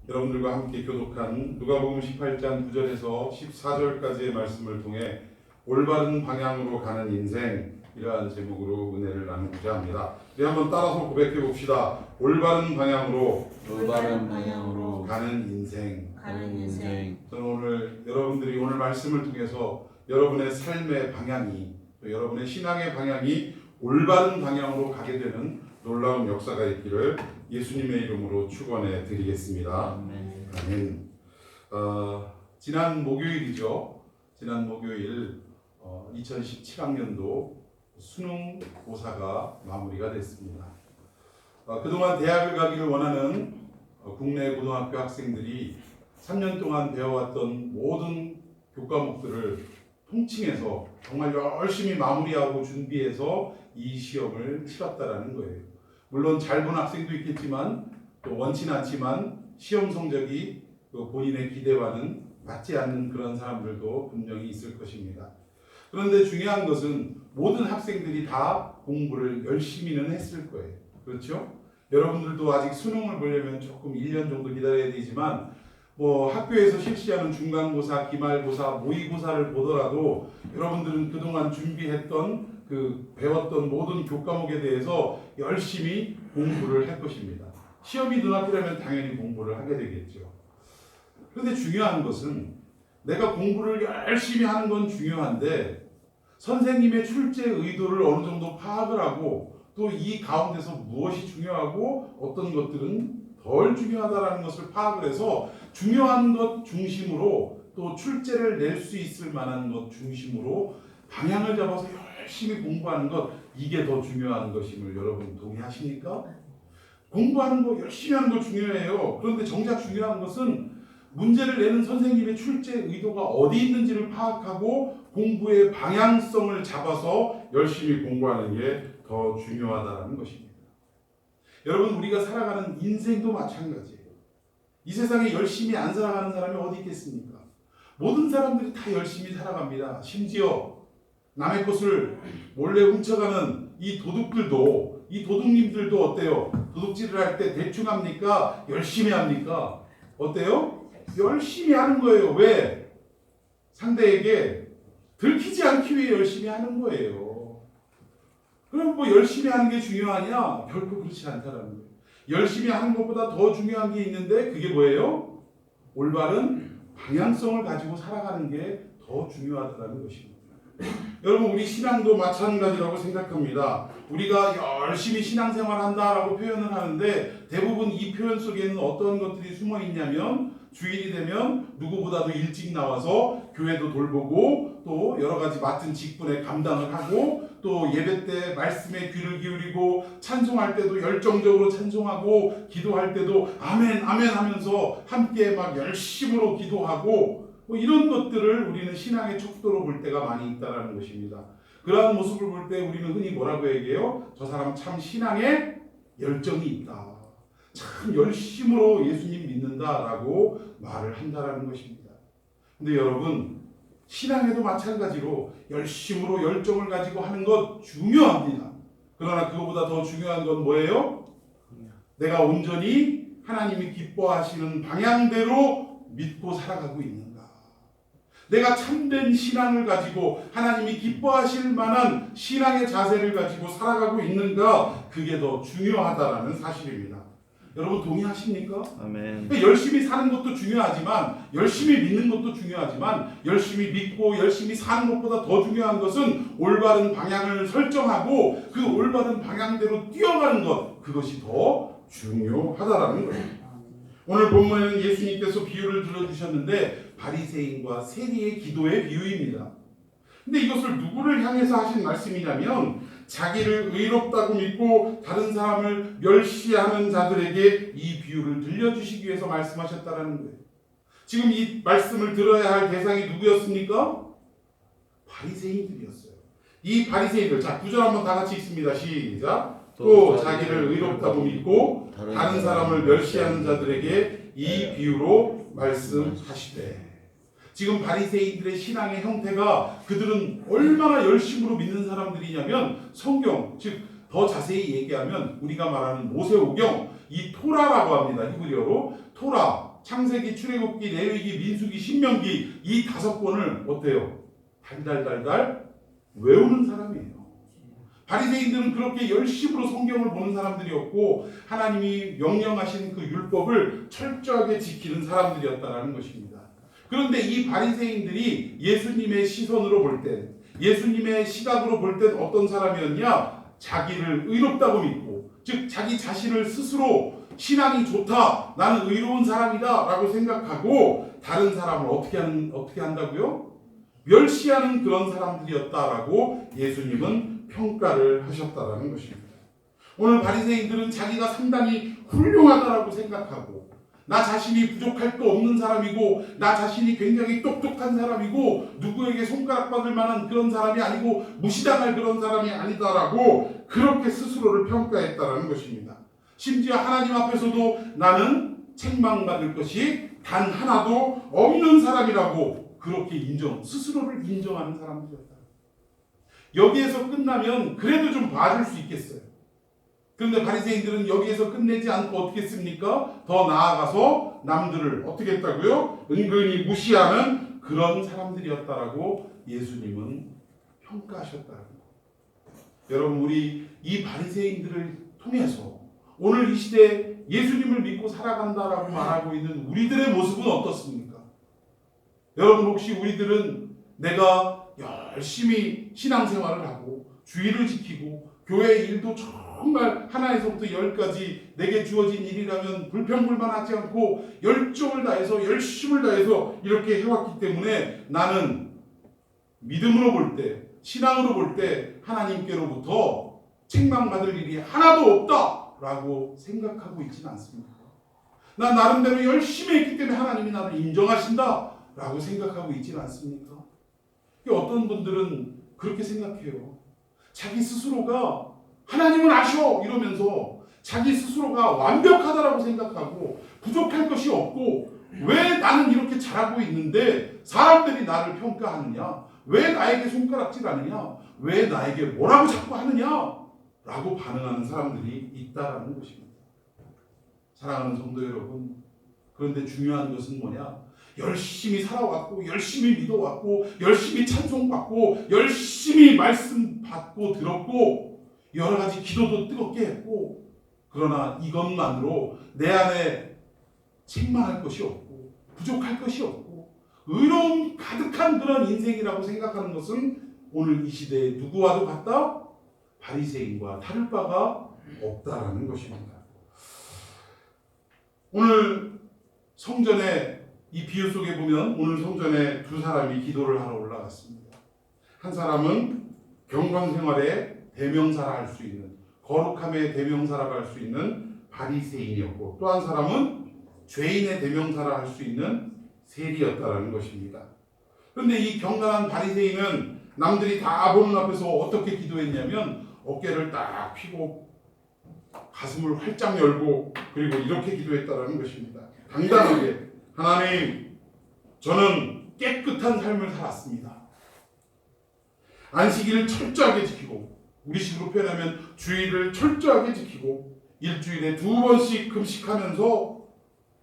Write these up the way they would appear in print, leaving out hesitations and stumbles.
여러분들과 함께 교독한 누가복음 18장 9절에서 14절까지의 말씀을 통해 올바른 방향으로 가는 인생이라는 제목으로 은혜를 나누고자 합니다. 우리 한번 따라서 고백해 봅시다. 올바른 방향으로 가는 인생. 저는 오늘 여러분들이 오늘 말씀을 통해서 여러분의 삶의 방향이, 또 여러분의 신앙의 방향이 올바른 방향으로 가게 되는 놀라운 역사가 있기를 예수님의 이름으로 축원해 드리겠습니다. 아멘. 지난 목요일이죠. 지난 목요일 2017학년도 수능고사가 마무리가 됐습니다. 그동안 대학을 가기를 원하는 국내 고등학교 학생들이 3년 동안 배워왔던 모든 교과목들을 통칭해서 정말 열심히 마무리하고 준비해서 이 시험을 치렀다라는 거예요. 물론 잘 본 학생도 있겠지만 또 원치는 않지만 시험 성적이 본인의 기대와는 맞지 않는 그런 사람들도 분명히 있을 것입니다. 그런데 중요한 것은 모든 학생들이 다 공부를 열심히는 했을 거예요. 그렇죠? 여러분들도 아직 수능을 보려면 조금 1년 정도 기다려야 되지만 학교에서 실시하는 중간고사, 기말고사, 모의고사를 보더라도 여러분들은 그동안 준비했던 배웠던 모든 교과목에 대해서 열심히 공부를 할 것입니다. 시험이 눈앞이라면 당연히 공부를 하게 되겠죠. 그런데 중요한 것은 내가 공부를 열심히 하는 건 중요한데 선생님의 출제 의도를 어느 정도 파악을 하고 또 이 가운데서 무엇이 중요하고 어떤 것들은 덜 중요하다는 것을 파악을 해서 중요한 것 중심으로 또 출제를 낼 수 있을 만한 것 중심으로 방향을 잡아서 열심히 공부하는 것, 이게 더 중요한 것임을 여러분 동의하십니까? 공부하는 거 열심히 하는 거 중요해요. 그런데 정작 중요한 것은 문제를 내는 선생님의 출제 의도가 어디 있는지를 파악하고 공부의 방향성을 잡아서 열심히 공부하는 게 더 중요하다는 것입니다. 여러분, 우리가 살아가는 인생도 마찬가지예요. 이 세상에 열심히 안 살아가는 사람이 어디 있겠습니까? 모든 사람들이 다 열심히 살아갑니다. 심지어 남의 것을 몰래 훔쳐가는 이 도둑들도, 이 도둑님들도 어때요? 도둑질을 할 때 대충 합니까? 열심히 합니까? 어때요? 열심히 하는 거예요. 왜? 상대에게 들키지 않기 위해 열심히 하는 거예요. 그럼 열심히 하는 게 중요하냐? 결코 그렇지 않다라는 거예요. 열심히 하는 것보다 더 중요한 게 있는데 그게 뭐예요? 올바른 방향성을 가지고 살아가는 게 더 중요하다는 것입니다. 여러분, 우리 신앙도 마찬가지라고 생각합니다. 우리가 열심히 신앙생활 한다라고 표현을 하는데 대부분 이 표현 속에는 어떤 것들이 숨어 있냐면 주일이 되면 누구보다도 일찍 나와서 교회도 돌보고 또 여러 가지 맡은 직분에 감당을 하고 또 예배 때 말씀에 귀를 기울이고 찬송할 때도 열정적으로 찬송하고 기도할 때도 아멘 아멘 하면서 함께 막 열심으로 기도하고 이런 것들을 우리는 신앙의 척도로 볼 때가 많이 있다는 것입니다. 그러한 모습을 볼 때 우리는 흔히 뭐라고 얘기해요? 저 사람 참 신앙에 열정이 있다. 참 열심으로 예수님 믿는다라고 말을 한다라는 것입니다. 근데 여러분, 신앙에도 마찬가지로 열심으로 열정을 가지고 하는 것 중요합니다. 그러나 그것보다 더 중요한 건 뭐예요? 내가 온전히 하나님이 기뻐하시는 방향대로 믿고 살아가고 있는가? 내가 참된 신앙을 가지고 하나님이 기뻐하실 만한 신앙의 자세를 가지고 살아가고 있는가? 그게 더 중요하다라는 사실입니다. 여러분 동의하십니까? 아멘. 열심히 사는 것도 중요하지만 열심히 믿는 것도 중요하지만 열심히 믿고 열심히 사는 것보다 더 중요한 것은 올바른 방향을 설정하고 그 올바른 방향대로 뛰어가는 것, 그것이 더 중요하다라는 거예요. 오늘 본문에는 예수님께서 비유를 들어주셨는데 바리새인과 세리의 기도의 비유입니다. 근데 이것을 누구를 향해서 하신 말씀이냐면 자기를 의롭다고 믿고 다른 사람을 멸시하는 자들에게 이 비유를 들려주시기 위해서 말씀하셨다라는 거예요. 지금 이 말씀을 들어야 할 대상이 누구였습니까? 바리새인들이었어요. 이 바리새인들, 자 9절 한번 다 같이 읽습니다. 시작. 또 자기를 의롭다고 믿고 다른 사람을 멸시하는 자들에게 이 비유로 말씀하시되. 지금 바리새인들의 신앙의 형태가 그들은 얼마나 열심으로 믿는 사람들이냐면 성경, 즉 더 자세히 얘기하면 우리가 말하는 모세오경, 이 토라라고 합니다. 히브리어로 토라. 창세기, 출애굽기, 레위기, 민수기, 신명기 이 5권을 어때요? 달달달달 외우는 사람이에요. 바리새인들은 그렇게 열심으로 성경을 보는 사람들이었고 하나님이 명령하신 그 율법을 철저하게 지키는 사람들이었다라는 것입니다. 그런데 이 바리새인들이 예수님의 시선으로 볼 때, 예수님의 시각으로 볼 땐 어떤 사람이었냐? 자기를 의롭다고 믿고, 즉 자기 자신을 스스로 신앙이 좋다, 나는 의로운 사람이다 라고 생각하고 다른 사람을 어떻게 한다고요? 멸시하는 그런 사람들이었다라고 예수님은 평가를 하셨다라는 것입니다. 오늘 바리새인들은 자기가 상당히 훌륭하다라고 생각하고 나 자신이 부족할 거 없는 사람이고 나 자신이 굉장히 똑똑한 사람이고 누구에게 손가락받을 만한 그런 사람이 아니고 무시당할 그런 사람이 아니다라고 그렇게 스스로를 평가했다라는 것입니다. 심지어 하나님 앞에서도 나는 책망받을 것이 단 하나도 없는 사람이라고 그렇게 스스로를 인정하는 사람들이었다. 여기에서 끝나면 그래도 좀 봐줄 수 있겠어요. 그런데 바리새인들은 여기에서 끝내지 않고 어떻게 했습니까? 더 나아가서 남들을 어떻게 했다고요? 은근히 무시하는 그런 사람들이었다라고 예수님은 평가하셨다는 거예요. 여러분, 우리 이 바리새인들을 통해서 오늘 이 시대에 예수님을 믿고 살아간다라고 말하고 있는 우리들의 모습은 어떻습니까? 여러분, 혹시 우리들은 내가 열심히 신앙생활을 하고 주의를 지키고 교회 일도 정말 하나에서부터 10까지 내게 주어진 일이라면 불평불만하지 않고 열정을 다해서 열심을 다해서 이렇게 해왔기 때문에 나는 믿음으로 볼 때, 신앙으로 볼 때 하나님께로부터 책망받을 일이 하나도 없다라고 생각하고 있지는 않습니다. 난 나름대로 열심히 했기 때문에 하나님이 나를 인정하신다라고 생각하고 있지는 않습니까? 어떤 분들은 그렇게 생각해요. 자기 스스로가 하나님은 아셔 이러면서 자기 스스로가 완벽하다라고 생각하고 부족할 것이 없고 왜 나는 이렇게 잘하고 있는데 사람들이 나를 평가하느냐? 왜 나에게 손가락질하느냐? 왜 나에게 뭐라고 자꾸 하느냐? 라고 반응하는 사람들이 있다라는 것입니다. 사랑하는 성도 여러분, 그런데 중요한 것은 뭐냐? 열심히 살아왔고 열심히 믿어왔고 열심히 찬송받고 열심히 말씀 받고 들었고 여러 가지 기도도 뜨겁게 했고 그러나 이것만으로 내 안에 책망할 것이 없고 부족할 것이 없고 의로움 가득한 그런 인생이라고 생각하는 것은 오늘 이 시대에 누구와도 같다? 바리새인과 다를 바가 없다라는 것입니다. 오늘 성전에 이 비유 속에 보면 오늘 성전에 2사람이 기도를 하러 올라갔습니다. 한 사람은 경건생활의 대명사라 할 수 있는 거룩함의 대명사라고 할 수 있는 바리새인이었고 또 한 사람은 죄인의 대명사라 할 수 있는 세리였다라는 것입니다. 그런데 이 경건한 바리새인은 남들이 다 보는 앞에서 어떻게 기도했냐면 어깨를 딱 펴고 가슴을 활짝 열고 그리고 이렇게 기도했다라는 것입니다. 당당하게 하나님, 저는 깨끗한 삶을 살았습니다. 안식일을 철저하게 지키고 우리식으로 표현하면 주의를 철저하게 지키고 일주일에 2번씩 금식하면서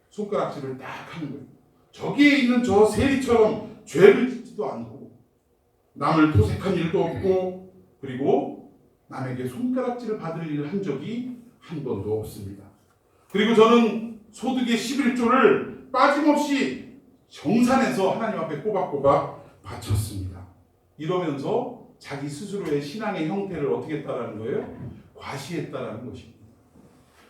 손가락질을 딱 하는 거예요. 저기에 있는 저 세리처럼 죄를 짓지도 않고 남을 토색한 일도 없고 그리고 남에게 손가락질을 받을 일을 한 적이 한 번도 없습니다. 그리고 저는 소득의 11조를 빠짐없이 정산해서 하나님 앞에 꼬박꼬박 바쳤습니다. 이러면서 자기 스스로의 신앙의 형태를 어떻게 했다라는 거예요? 과시했다라는 것입니다.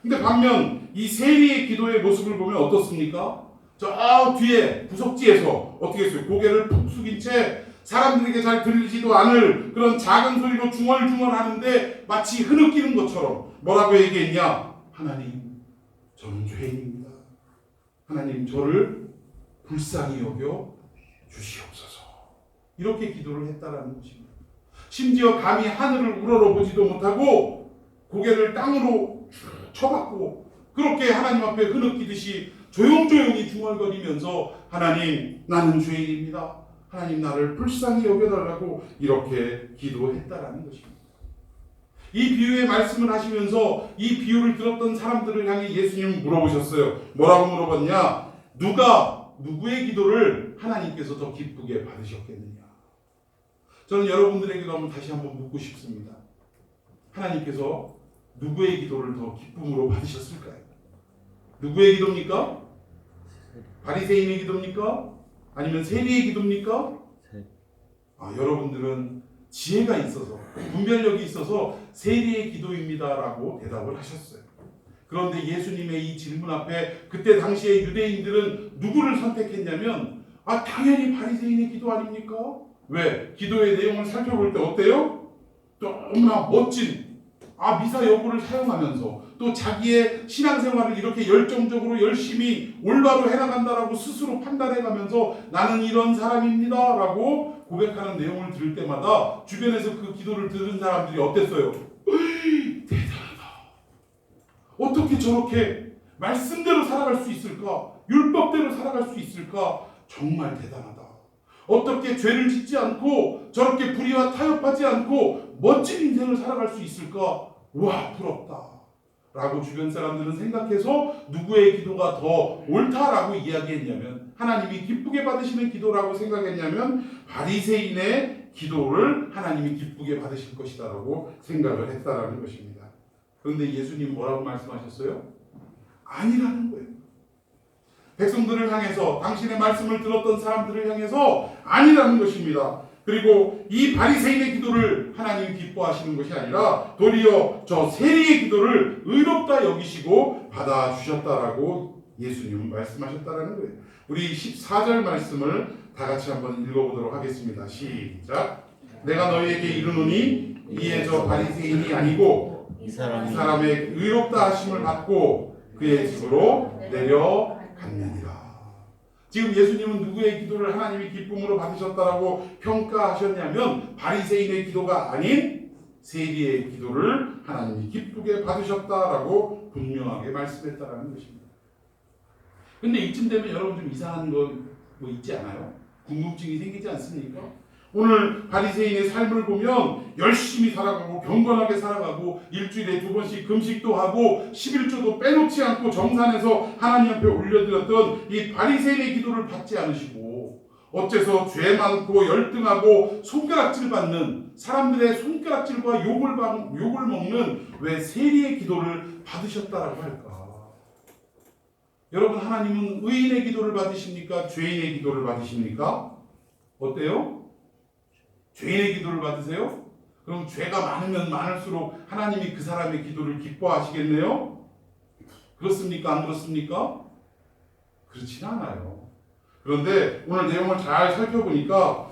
근데 반면 이 세리의 기도의 모습을 보면 어떻습니까? 저 뒤에 구석지에서 어떻게 했어요? 고개를 푹 숙인 채 사람들에게 잘 들리지도 않을 그런 작은 소리로 중얼중얼 하는데 마치 흐느끼는 것처럼 뭐라고 얘기했냐? 하나님, 저는 죄인입니다. 하나님, 저를 불쌍히 여겨 주시옵소서. 이렇게 기도를 했다라는 것입니다. 심지어 감히 하늘을 우러러보지도 못하고 고개를 땅으로 쳐박고 그렇게 하나님 앞에 흐느끼듯이 조용조용히 중얼거리면서 하나님, 나는 죄인입니다. 하나님, 나를 불쌍히 여겨달라고 이렇게 기도했다라는 것입니다. 이 비유의 말씀을 하시면서 이 비유를 들었던 사람들을 향해 예수님은 물어보셨어요. 뭐라고 물어봤냐? 누가 누구의 기도를 하나님께서 더 기쁘게 받으셨겠느냐? 저는 여러분들에게도 한번 다시 한번 묻고 싶습니다. 하나님께서 누구의 기도를 더 기쁨으로 받으셨을까요? 누구의 기도입니까? 바리새인의 기도입니까? 아니면 세리의 기도입니까? 여러분들은 지혜가 있어서, 분별력이 있어서 세리의 기도입니다라고 대답을 하셨어요. 그런데 예수님의 이 질문 앞에 그때 당시에 유대인들은 누구를 선택했냐면 당연히 바리새인의 기도 아닙니까? 왜? 기도의 내용을 살펴볼 때 어때요? 너무나 멋진 미사 여구를 사용하면서 또 자기의 신앙생활을 이렇게 열정적으로 열심히 올바로 해나간다라고 스스로 판단해가면서 나는 이런 사람입니다 라고 고백하는 내용을 들을 때마다 주변에서 그 기도를 들은 사람들이 어땠어요? 대단하다. 어떻게 저렇게 말씀대로 살아갈 수 있을까? 율법대로 살아갈 수 있을까? 정말 대단하다. 어떻게 죄를 짓지 않고 저렇게 불의와 타협하지 않고 멋진 인생을 살아갈 수 있을까? 와, 부럽다 라고 주변 사람들은 생각해서 누구의 기도가 더 옳다라고 이야기했냐면, 하나님이 기쁘게 받으시는 기도라고 생각했냐면 바리새인의 기도를 하나님이 기쁘게 받으실 것이다 라고 생각을 했다라는 것입니다. 그런데 예수님 뭐라고 말씀하셨어요? 아니라는 거예요. 백성들을 향해서, 당신의 말씀을 들었던 사람들을 향해서 아니라는 것입니다. 그리고 이 바리새인의 기도를 하나님이 기뻐하시는 것이 아니라 도리어 저 세리의 기도를 의롭다 여기시고 받아주셨다라고 예수님은 말씀하셨다라는 거예요. 우리 14절 말씀을 다 같이 한번 읽어보도록 하겠습니다. 시작. 내가 너희에게 이르노니 이에 저 바리새인이 아니고 이 사람의 의롭다 하심을 받고 그의 집으로 내려갔느니라. 지금 예수님은 누구의 기도를 하나님이 기쁨으로 받으셨다라고 평가하셨냐면 바리새인의 기도가 아닌 세리의 기도를 하나님이 기쁘게 받으셨다라고 분명하게 말씀했다라는 것입니다. 근데 이쯤 되면 여러분 좀 이상한 거 뭐 있지 않아요? 궁금증이 생기지 않습니까? 오늘 바리새인의 삶을 보면 열심히 살아가고 경건하게 살아가고 일주일에 2번씩 금식도 하고 11조도 빼놓지 않고 정산해서 하나님 앞에 올려드렸던 이 바리새인의 기도를 받지 않으시고 어째서 죄 많고 열등하고 손가락질 받는 사람들의 손가락질과 욕을 먹는 왜 세리의 기도를 받으셨다라고 할까? 여러분, 하나님은 의인의 기도를 받으십니까? 죄인의 기도를 받으십니까? 어때요? 죄인의 기도를 받으세요? 그럼 죄가 많으면 많을수록 하나님이 그 사람의 기도를 기뻐하시겠네요? 그렇습니까? 안 그렇습니까? 그렇진 않아요. 그런데 오늘 내용을 잘 살펴보니까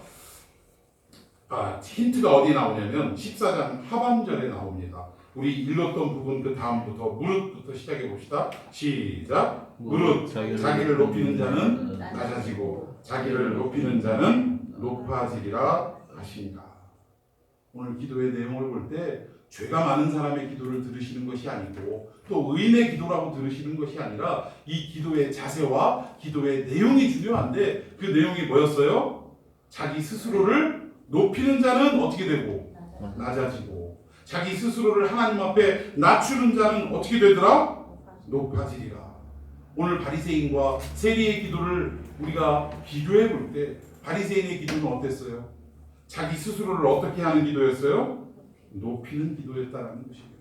힌트가 어디에 나오냐면 14장 하반절에 나옵니다. 우리 읽었던 부분 그 다음부터 무릇부터 시작해 봅시다. 시작. 무릇 자기를 높이는 자는 낮아지고 자기를 높이는 자는 높아지리라 하신다. 오늘 기도의 내용을 볼 때 죄가 많은 사람의 기도를 들으시는 것이 아니고 또 의인의 기도라고 들으시는 것이 아니라 이 기도의 자세와 기도의 내용이 중요한데 그 내용이 뭐였어요? 자기 스스로를 높이는 자는 어떻게 되고? 낮아지고 자기 스스로를 하나님 앞에 낮추는 자는 어떻게 되더라? 높아지리라. 오늘 바리새인과 세리의 기도를 우리가 비교해 볼 때 바리새인의 기도는 어땠어요? 자기 스스로를 어떻게 하는 기도였어요? 높이는 기도였다는 것입니다.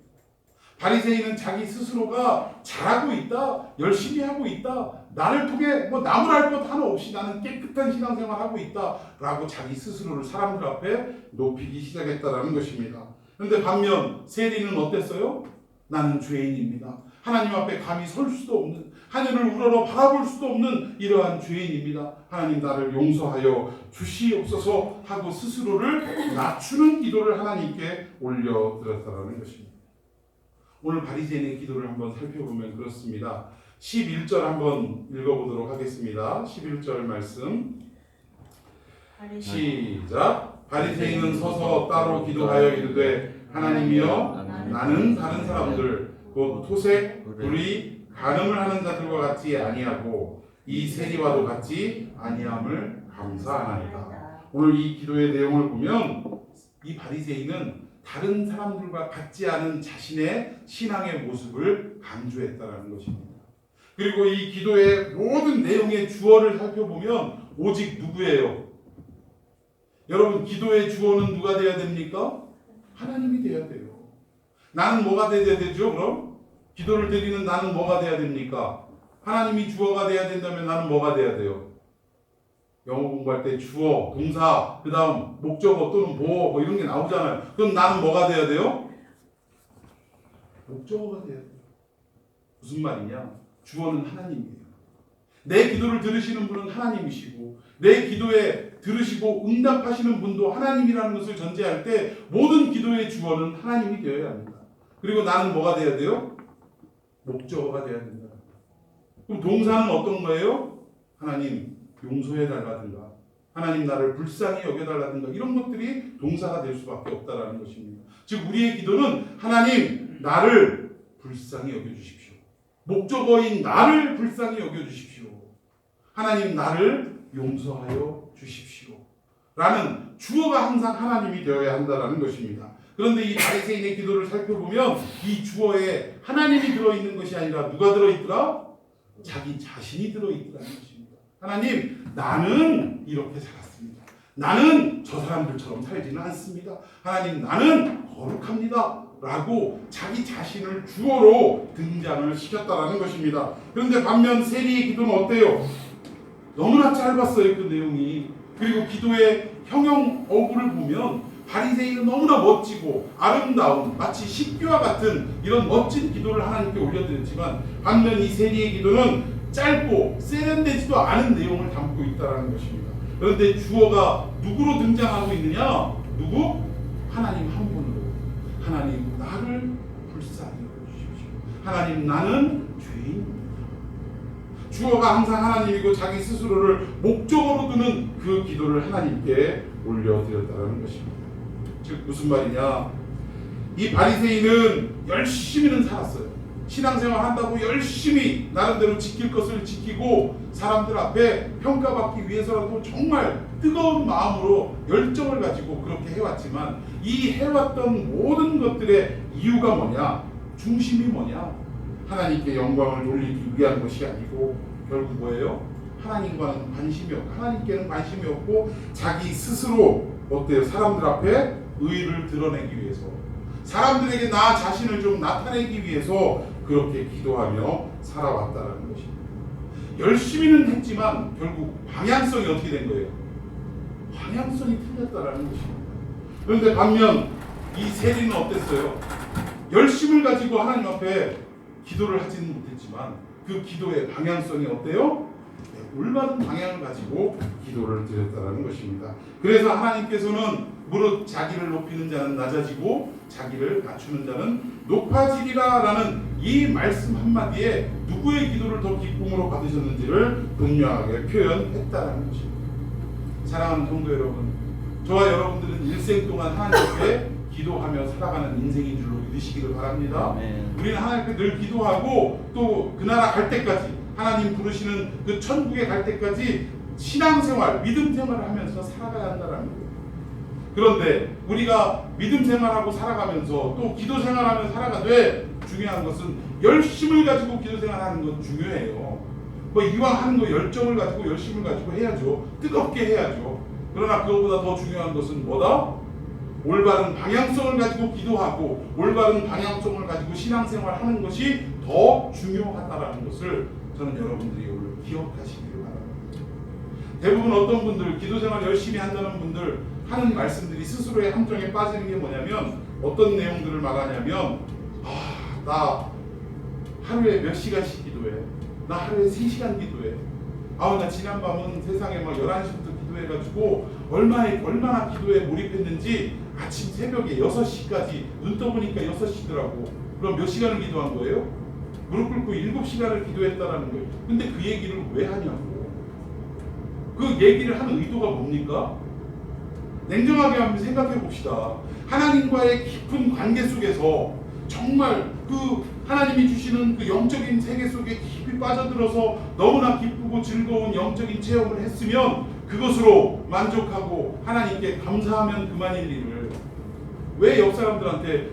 바리새인은 자기 스스로가 잘하고 있다, 열심히 하고 있다, 나를 통해 나무랄 것 하나 없이 나는 깨끗한 신앙생활하고 있다라고 자기 스스로를 사람들 앞에 높이기 시작했다는 것입니다. 그런데 반면 세리는 어땠어요? 나는 죄인입니다. 하나님 앞에 감히 설 수도 없는, 하늘을 우러러 바라볼 수도 없는 이러한 죄인입니다. 하나님 나를 용서하여 주시옵소서 하고 스스로를 낮추는 기도를 하나님께 올려드렸다는 것입니다. 오늘 바리새인의 기도를 한번 살펴보면 그렇습니다. 11절 한번 읽어보도록 하겠습니다. 11절 말씀 시작. 바리새인은 서서 따로 기도하여 이르되 하나님이여 나는 다른 사람들 곧 토색, 불의, 간음을 하는 자들과 같이 아니하고 이 세리와도 같이 아니함을 감사하나이다. 오늘 이 기도의 내용을 보면 이 바리새인은 다른 사람들과 같지 않은 자신의 신앙의 모습을 강조했다는 것입니다. 그리고 이 기도의 모든 내용의 주어를 살펴보면 오직 누구예요? 여러분, 기도의 주어는 누가 돼야 됩니까? 하나님이 돼야 돼요. 나는 뭐가 돼야 되죠? 그럼 기도를 드리는 나는 뭐가 돼야 됩니까? 하나님이 주어가 돼야 된다면 나는 뭐가 돼야 돼요? 영어 공부할 때 주어, 동사, 그 다음 목적어 또는 보어 뭐 이런 게 나오잖아요. 그럼 나는 뭐가 돼야 돼요? 목적어가 돼야 돼요. 무슨 말이냐? 주어는 하나님이에요. 내 기도를 들으시는 분은 하나님이시고 내 기도에 들으시고 응답하시는 분도 하나님이라는 것을 전제할 때 모든 기도의 주어는 하나님이 되어야 합니다. 그리고 나는 뭐가 돼야 돼요? 목적어가 돼야 된다. 그럼 동사는 어떤 거예요? 하나님 용서해달라든가 하나님 나를 불쌍히 여겨달라든가 이런 것들이 동사가 될 수밖에 없다라는 것입니다. 즉 우리의 기도는 하나님 나를 불쌍히 여겨주십시오. 목적어인 나를 불쌍히 여겨주십시오. 하나님 나를 용서하여 주십시오. 라는 주어가 항상 하나님이 되어야 한다는 것입니다. 그런데 이 바리새인의 기도를 살펴보면 이 주어에 하나님이 들어있는 것이 아니라 누가 들어있더라? 자기 자신이 들어있더라는 것입니다. 하나님 나는 이렇게 살았습니다. 나는 저 사람들처럼 살지는 않습니다. 하나님 나는 거룩합니다. 라고 자기 자신을 주어로 등장을 시켰다라는 것입니다. 그런데 반면 세리의 기도는 어때요? 너무나 짧았어요. 그 내용이. 그리고 기도의 형용 어구를 보면 바리새인은 너무나 멋지고 아름다운 마치 십기와 같은 이런 멋진 기도를 하나님께 올려드렸지만 반면 이 세리의 기도는 짧고 세련되지도 않은 내용을 담고 있다는 것입니다. 그런데 주어가 누구로 등장하고 있느냐? 누구? 하나님 한 분으로. 하나님 나를 불쌍히 여겨주십시오. 하나님 나는 죄인입니다. 주어가 항상 하나님이고 자기 스스로를 목적으로 두는 그 기도를 하나님께 올려드렸다는 것입니다. 즉 무슨 말이냐? 이 바리새인은 열심히는 살았어요. 신앙생활 한다고 열심히 나름대로 지킬 것을 지키고 사람들 앞에 평가받기 위해서라도 정말 뜨거운 마음으로 열정을 가지고 그렇게 해왔지만 이 해왔던 모든 것들의 이유가 뭐냐? 중심이 뭐냐? 하나님께 영광을 돌리기 위한 것이 아니고 결국 뭐예요? 하나님과는 관심이 없고 하나님께는 관심이 없고 자기 스스로 어때요? 사람들 앞에 의를 드러내기 위해서 사람들에게 나 자신을 좀 나타내기 위해서 그렇게 기도하며 살아왔다는 것입니다. 열심히는 했지만 결국 방향성이 어떻게 된 거예요? 방향성이 틀렸다는 것입니다. 그런데 반면 이 세리는 어땠어요? 열심을 가지고 하나님 앞에 기도를 하지는 못했지만 그 기도의 방향성이 어때요? 올바른 방향을 가지고 기도를 드렸다는 것입니다. 그래서 하나님께서는 무릇 자기를 높이는 자는 낮아지고 자기를 낮추는 자는 높아지리라 라는 이 말씀 한마디에 누구의 기도를 더 기쁨으로 받으셨는지를 분명하게 표현했다는 것입니다. 사랑하는 성도 여러분, 저와 여러분들은 일생 동안 하나님 앞에 기도하며 살아가는 인생인 줄로 믿으시기를 바랍니다. 우리는 하나님 앞에 늘 기도하고 또 그 나라 갈 때까지 하나님 부르시는 그 천국에 갈 때까지 신앙생활, 믿음 생활을 하면서 살아가야 한다는 거예요. 그런데 우리가 믿음 생활하고 살아가면서 또 기도 생활하면서 살아가되 중요한 것은 열심을 가지고 기도 생활하는 건 중요해요. 뭐 이왕 하는 거 열정을 가지고 열심을 가지고 해야죠. 뜨겁게 해야죠. 그러나 그것보다 더 중요한 것은 뭐다? 올바른 방향성을 가지고 기도하고 올바른 방향성을 가지고 신앙생활하는 것이 더 중요하다는 것을 저는 여러분들이 오늘 기억하시기를 바랍니다. 대부분 어떤 분들 기도생활 열심히 한다는 분들 하는 말씀들이 스스로의 함정에 빠지는 게 뭐냐면 어떤 내용들을 말하냐면 나 하루에 몇 시간씩 기도해. 나 하루에 3시간 기도해. 나 지난밤은 세상에 막 11시부터 기도해가지고 얼마나 기도에 몰입했는지 아침 새벽에 6시까지 눈 떠보니까 6시더라고. 그럼 몇 시간을 기도한 거예요? 무릎 꿇고 7시간을 기도했다라는 거예요. 근데 그 얘기를 왜 하냐고. 그 얘기를 하는 의도가 뭡니까? 냉정하게 한번 생각해 봅시다. 하나님과의 깊은 관계 속에서 정말 그 하나님이 주시는 그 영적인 세계 속에 깊이 빠져들어서 너무나 기쁘고 즐거운 영적인 체험을 했으면 그것으로 만족하고 하나님께 감사하면 그만일 일을 왜 옆 사람들한테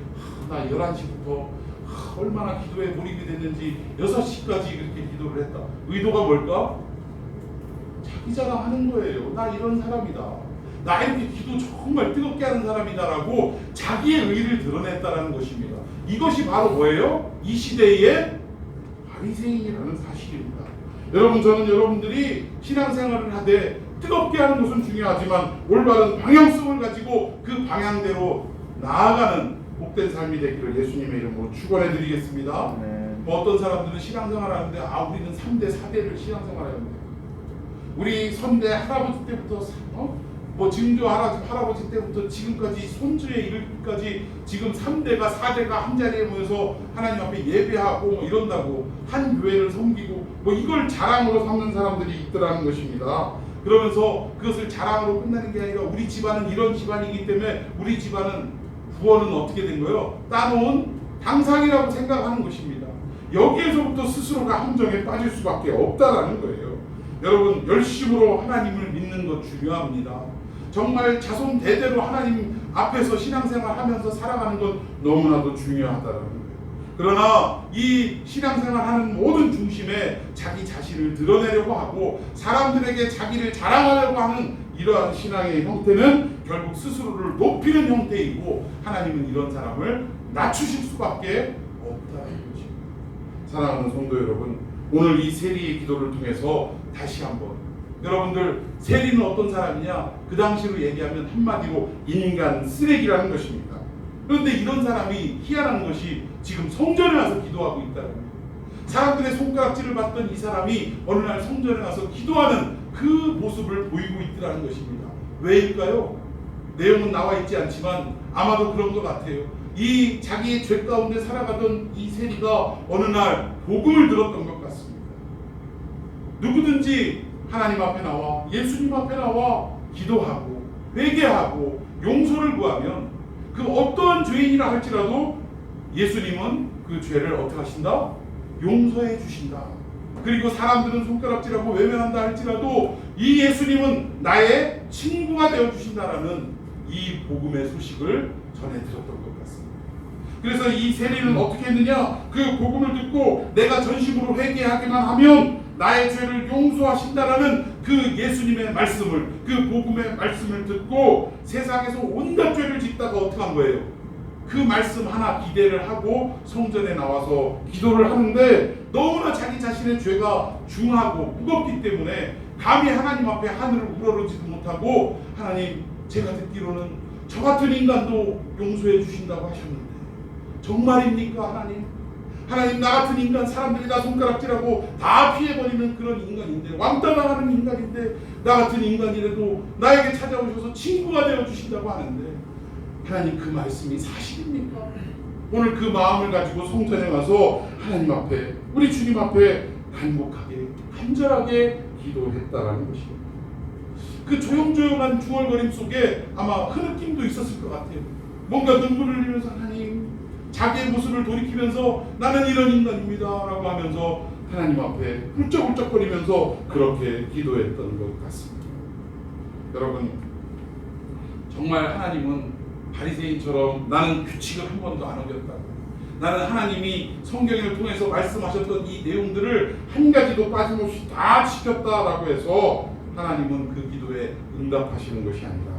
나 11시부터 얼마나 기도에 몰입이 됐는지 6시까지 그렇게 기도를 했다. 의도가 뭘까? 자기 자랑하는 거예요. 나 이런 사람이다. 나 이렇게 기도 정말 뜨겁게 하는 사람이다라고 자기의 의를 드러냈다라는 것입니다. 이것이 바로 뭐예요? 이 시대의 바리새인이라는 사실입니다. 여러분, 저는 여러분들이 신앙생활을 하되 뜨겁게 하는 것은 중요하지만 올바른 방향성을 가지고 그 방향대로 나아가는 복된 삶이 되기를 예수님의 이름으로 축원해 드리겠습니다. 뭐 어떤 사람들은 신앙생활 하는데 우리는 3대 4대를 신앙생활 하는데 우리 선대 할아버지 때부터 뭐 증조 할아버지 때부터 지금까지 손주에 이르기까지 지금 3대가 4대가 한자리에 모여서 하나님 앞에 예배하고 뭐 이런다고 한 교회를 섬기고 뭐 이걸 자랑으로 삼는 사람들이 있더라는 것입니다. 그러면서 그것을 자랑으로 끝나는 게 아니라 우리 집안은 이런 집안이기 때문에 우리 집안은 구원은 어떻게 된 거예요? 따놓은 당상이라고 생각하는 것입니다. 여기에서부터 스스로가 함정에 빠질 수밖에 없다라는 거예요. 여러분, 열심으로 하나님을 믿는 것 중요합니다. 정말 자손 대대로 하나님 앞에서 신앙생활 하면서 살아가는 건 너무나도 중요하다라는 거예요. 그러나 이 신앙생활 하는 모든 중심에 자기 자신을 드러내려고 하고 사람들에게 자기를 자랑하려고 하는 이러한 신앙의 형태는 결국 스스로를 높이는 형태이고 하나님은 이런 사람을 낮추실 수밖에 없다는 것입니다. 사랑하는 성도 여러분, 오늘 이 세리의 기도를 통해서 다시 한번 여러분들, 세리는 어떤 사람이냐? 그 당시로 얘기하면 한마디로 인간 쓰레기라는 것입니다. 그런데 이런 사람이 희한한 것이 지금 성전에 와서 기도하고 있다는 거예요. 사람들의 손가락질을 받던 이 사람이 어느 날 성전에 와서 기도하는 그 모습을 보이고 있더라는 것입니다. 왜일까요? 내용은 나와 있지 않지만 아마도 그런 것 같아요. 이 자기의 죄 가운데 살아가던 이 세리가 어느 날 복음을 들었던 것 같습니다. 누구든지 하나님 앞에 나와 예수님 앞에 나와 기도하고 회개하고 용서를 구하면 그 어떠한 죄인이라 할지라도 예수님은 그 죄를 어떻게 하신다? 용서해 주신다. 그리고 사람들은 손가락질하고 외면한다 할지라도 이 예수님은 나의 친구가 되어 주신다라는 이 복음의 소식을 전해 들었던 것 같습니다. 그래서 이 세리는 어떻게 했느냐? 그 복음을 듣고 내가 전심으로 회개하기만 하면 나의 죄를 용서하신다라는 그 예수님의 말씀을, 그 복음의 말씀을 듣고 세상에서 온갖 죄를 짓다가 어떻게 한 거예요? 그 말씀 하나 기대를 하고 성전에 나와서 기도를 하는데 너무나 자기 자신의 죄가 중하고 무겁기 때문에 감히 하나님 앞에 하늘을 우러러지도 못하고 하나님, 제가 듣기로는 저 같은 인간도 용서해 주신다고 하셨는데 정말입니까 하나님? 하나님, 나 같은 인간, 사람들이 나 손가락질하고 다 피해버리는 그런 인간인데, 왕따 당하는 인간인데 나 같은 인간이라도 나에게 찾아오셔서 친구가 되어주신다고 하는데 하나님, 그 말씀이 사실입니까? 오늘 그 마음을 가지고 성전에 와서 하나님 앞에, 우리 주님 앞에 간곡하게 간절하게 기도했다라는 것입니다. 그 조용조용한 중얼거림 속에 아마 흐느낌도 있었을 것 같아요. 뭔가 눈물을 흘리면서 하나님, 자기의 모습을 돌이키면서 나는 이런 인간입니다 라고 하면서 하나님 앞에 훌쩍훌쩍거리면서 그렇게 기도했던 것 같습니다. 여러분, 정말 하나님은 바리새인처럼 나는 규칙을 한 번도 안 어겼다, 나는 하나님이 성경을 통해서 말씀하셨던 이 내용들을 한 가지도 빠짐없이 다 지켰다라고 해서 하나님은 그 기도에 응답하시는 것이 아니라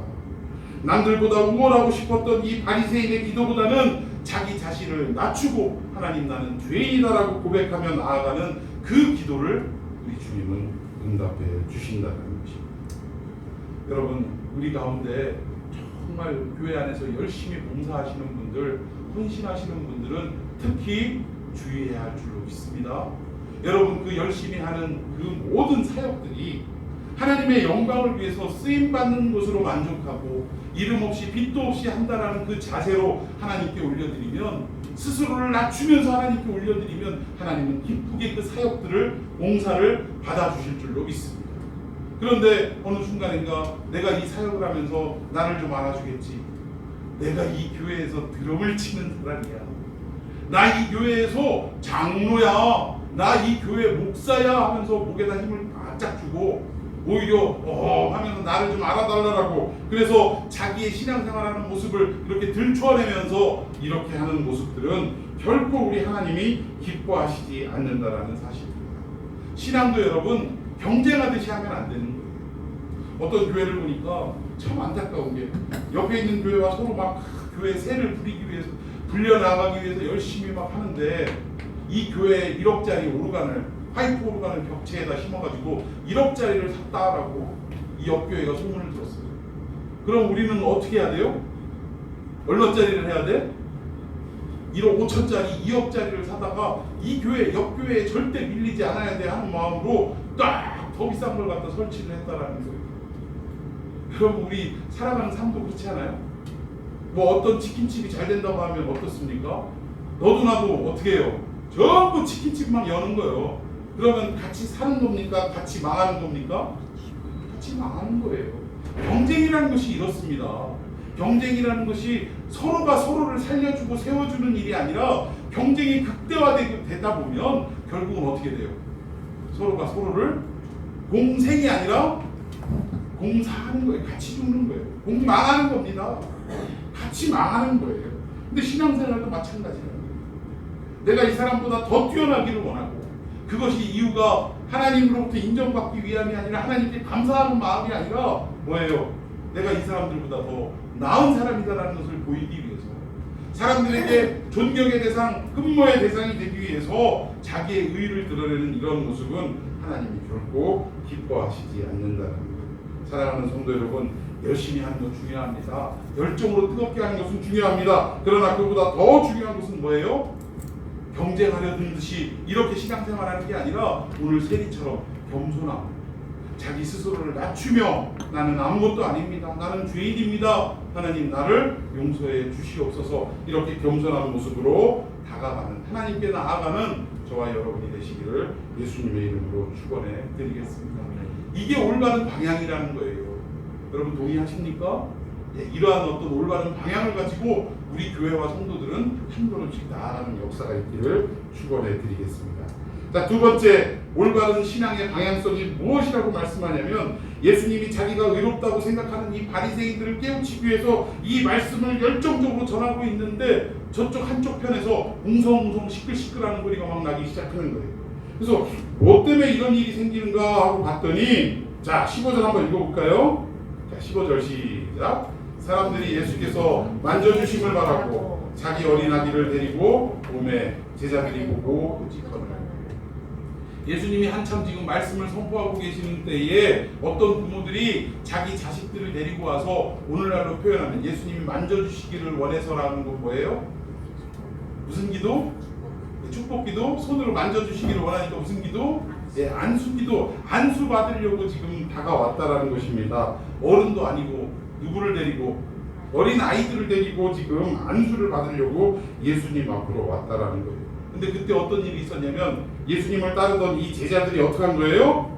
남들보다 우월하고 싶었던 이 바리새인의 기도보다는 자기 자신을 낮추고 하나님, 나는 죄인이다라고 고백하며 나아가는 그 기도를 우리 주님은 응답해 주신다는 것입니다. 여러분, 우리 가운데 정말 교회 안에서 열심히 봉사하시는 분들, 헌신하시는 분들은 특히 주의해야 할 줄로 믿습니다. 여러분, 그 열심히 하는 그 모든 사역들이 하나님의 영광을 위해서 쓰임받는 것으로 만족하고 이름 없이 빚도 없이 한다라는 그 자세로 하나님께 올려드리면, 스스로를 낮추면서 하나님께 올려드리면 하나님은 기쁘게 그 사역들을, 봉사를 받아주실 줄로 믿습니다. 그런데 어느 순간인가 내가 이 사역을 하면서 나를 좀 알아주겠지, 내가 이 교회에서 드럼을 치는 사람이야, 나 이 교회에서 장로야, 나 이 교회 목사야 하면서 목에다 힘을 바짝 주고 오히려 하면서 나를 좀 알아달라고, 그래서 자기의 신앙생활하는 모습을 이렇게 들춰내면서 이렇게 하는 모습들은 결코 우리 하나님이 기뻐하시지 않는다라는 사실입니다. 신앙도 여러분 경쟁하듯이 하면 안 되는 거예요. 어떤 교회를 보니까 참 안타까운 게 옆에 있는 교회와 서로 막 교회 세를 부리기 위해서, 불려나가기 위해서 열심히 막 하는데, 이 교회에 1억짜리 오르간을, 파이프 오르간을 벽체에다 심어가지고 1억짜리를 샀다라고 이 옆교회가 소문을 들었어요. 그럼 우리는 어떻게 해야 돼요? 얼마짜리를 해야 돼? 1억 5천짜리, 2억짜리를 사다가 이 교회, 옆교회에 절대 밀리지 않아야 돼 하는 마음으로 딱 더 비싼 걸 갖다 설치를 했다라는 거예요. 그럼 우리 살아가는 삶도 그렇지 않아요? 뭐 어떤 치킨집이 잘 된다고 하면 어떻습니까? 너도 나도 어떻게 해요? 전부 치킨집만 여는 거예요. 그러면 같이 사는 겁니까? 같이 망하는 겁니까? 같이 망하는 거예요. 경쟁이라는 것이 이렇습니다. 경쟁이라는 것이 서로가 서로를 살려주고 세워주는 일이 아니라, 경쟁이 극대화되다 보면 결국은 어떻게 돼요? 서로가 서로를 공생이 아니라 공사하는 거예요. 같이 죽는 거예요. 공망하는 겁니다. 같이 망하는 거예요. 근데 신앙생활도 마찬가지예요. 내가 이 사람보다 더 뛰어나기를 원하고, 그것이 이유가 하나님으로부터 인정받기 위함이 아니라 하나님께 감사하는 마음이 아니라 뭐예요? 내가 이 사람들보다 더 나은 사람이다라는 것을 보이기 위해서, 사람들에게 존경의 대상, 흠모의 대상이 되기 위해서 자기의 의의를 드러내는 이런 모습은 하나님이 결코 기뻐하시지 않는다는 거예요. 사랑하는 성도 여러분, 열심히 하는 것 중요합니다. 열정으로 뜨겁게 하는 것은 중요합니다. 그러나 그보다 더 중요한 것은 뭐예요? 경쟁하려는 듯이 이렇게 신앙생활하는 게 아니라 오늘 세리처럼 겸손함, 자기 스스로를 낮추며 나는 아무것도 아닙니다. 나는 죄인입니다. 하나님 나를 용서해 주시옵소서. 이렇게 겸손한 모습으로 다가가는, 하나님께 나아가는 저와 여러분이 되시기를 예수님의 이름으로 축원해 드리겠습니다. 이게 올바른 방향이라는 거예요. 여러분 동의하십니까? 이러한 어떤 올바른 방향을 가지고 우리 교회와 성도들은 한 걸음씩 나아가는 역사가 있기를 축원해 드리겠습니다. 자, 두 번째, 올바른 신앙의 방향성이 무엇이라고 말씀하냐면, 예수님이 자기가 의롭다고 생각하는 이 바리새인들을 깨우치기 위해서 이 말씀을 열정적으로 전하고 있는데, 저쪽 한쪽 편에서 웅성웅성 시끌시끌하는 소리가 막 나기 시작하는 거예요. 그래서 뭐 때문에 이런 일이 생기는가 하고 봤더니, 자 15절 한번 읽어볼까요? 자 15절 시작. 사람들이 예수께서 만져주심을 바라고 자기 어린 아기를 데리고 오매 제자들이 보고 오직거늘. 예수님이 한참 지금 말씀을 선포하고 계시는 때에 어떤 부모들이 자기 자식들을 데리고 와서, 오늘날로 표현하면 예수님이 만져주시기를 원해서라는 건 뭐예요? 무슨 기도? 축복기도. 손으로 만져주시기를 원하니까 무슨 기도? 안수기도. 안수 받으려고 지금 다가왔다라는 것입니다. 어른도 아니고 누구를 데리고? 어린 아이들을 데리고 지금 안수를 받으려고 예수님 앞으로 왔다라는 거예요. 근데 그때 어떤 일이 있었냐면, 예수님을 따르던 이 제자들이 어떻게 한 거예요?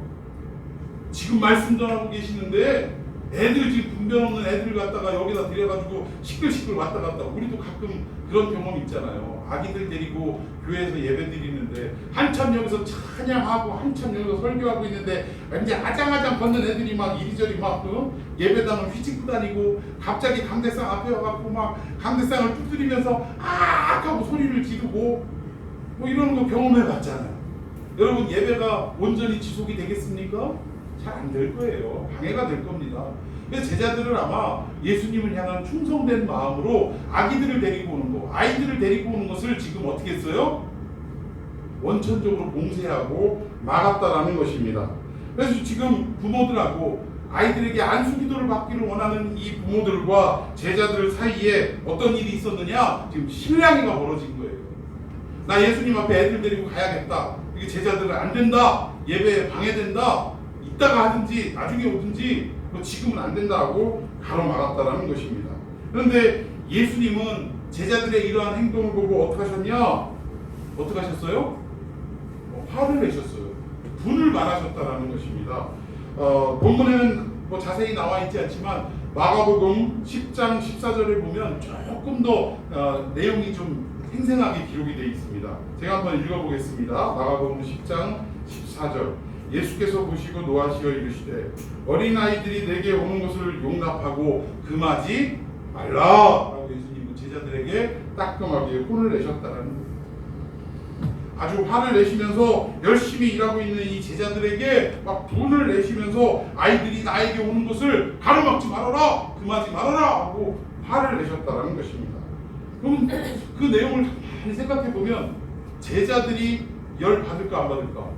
지금 말씀 전하고 계시는데 애들, 지금 분변 없는 애들 갖다가 여기다 들여가지고 시끌시끌 왔다 갔다. 우리도 가끔 그런 경험 있잖아요. 아기들 데리고 교회에서 예배 드리는데 한참 여기서 찬양하고 한참 여기서 설교하고 있는데 이제 아장아장 걷는 애들이 막 이리저리 막 예배당을 휘짓고 다니고, 갑자기 강대상 앞에 와갖고 막 강대상을 두드리면서 아 하고 소리를 지르고 뭐 이러는 거 경험해 봤잖아요. 여러분, 예배가 온전히 지속이 되겠습니까? 잘 안 될 거예요. 방해가 될 겁니다. 그래서 제자들은 아마 예수님을 향한 충성된 마음으로 아기들을 데리고 오는 거, 아이들을 데리고 오는 것을 지금 어떻게 했어요? 원천적으로 봉쇄하고 막았다라는 것입니다. 그래서 지금 부모들하고 아이들에게 안수기도를 받기를 원하는 이 부모들과 제자들 사이에 어떤 일이 있었느냐? 지금 실랑이가 벌어진 거예요. 나 예수님 앞에 애들 데리고 가야겠다. 이게 제자들은 안 된다. 예배에 방해된다. 이따가 하든지 나중에 오든지 지금은 안 된다고 가로막았다라는 것입니다. 그런데 예수님은 제자들의 이러한 행동을 보고 어떻게 하셨냐? 어떻게 하셨어요? 화를 내셨어요. 분을 말하셨다라는 것입니다. 본문에는 뭐 자세히 나와 있지 않지만 마가복음 10장 14절에 보면 조금 더 내용이 좀 생생하게 기록이 되어 있습니다. 제가 한번 읽어보겠습니다. 마가복음 10장 14절. 예수께서 보시고 노하시어 이르시되 어린아이들이 내게 오는 것을 용납하고 금하지 말라라고 예수님은 제자들에게 따끔하게 혼을 내셨다는 거예요. 아주 화를 내시면서 열심히 일하고 있는 이 제자들에게 막 돈을 내시면서 아이들이 나에게 오는 것을 가로막지 말아라, 금하지 말아라 하고 화를 내셨다는 것입니다. 그럼 그 내용을 많이 생각해 보면 제자들이 열 받을까 안 받을까?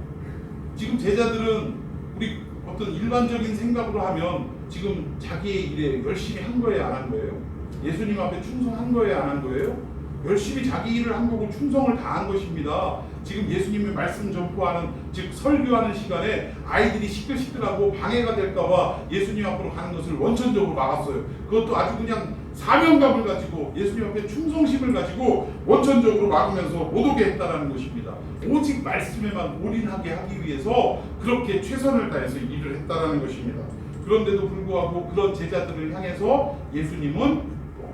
지금 제자들은 우리 어떤 일반적인 생각으로 하면 지금 자기의 일에 열심히 한 거예요, 안 한 거예요? 예수님 앞에 충성한 거예요, 안 한 거예요? 열심히 자기 일을 한 거고 충성을 다한 것입니다. 지금 예수님의 말씀 전포하는 즉 설교하는 시간에 아이들이 시끌시끌하고 방해가 될까봐 예수님 앞으로 가는 것을 원천적으로 막았어요. 그것도 아주 그냥 사명감을 가지고 예수님 앞에 충성심을 가지고 원천적으로 막으면서 못 오게 했다라는 것입니다. 오직 말씀에만 올인하게 하기 위해서 그렇게 최선을 다해서 일을 했다라는 것입니다. 그런데도 불구하고 그런 제자들을 향해서 예수님은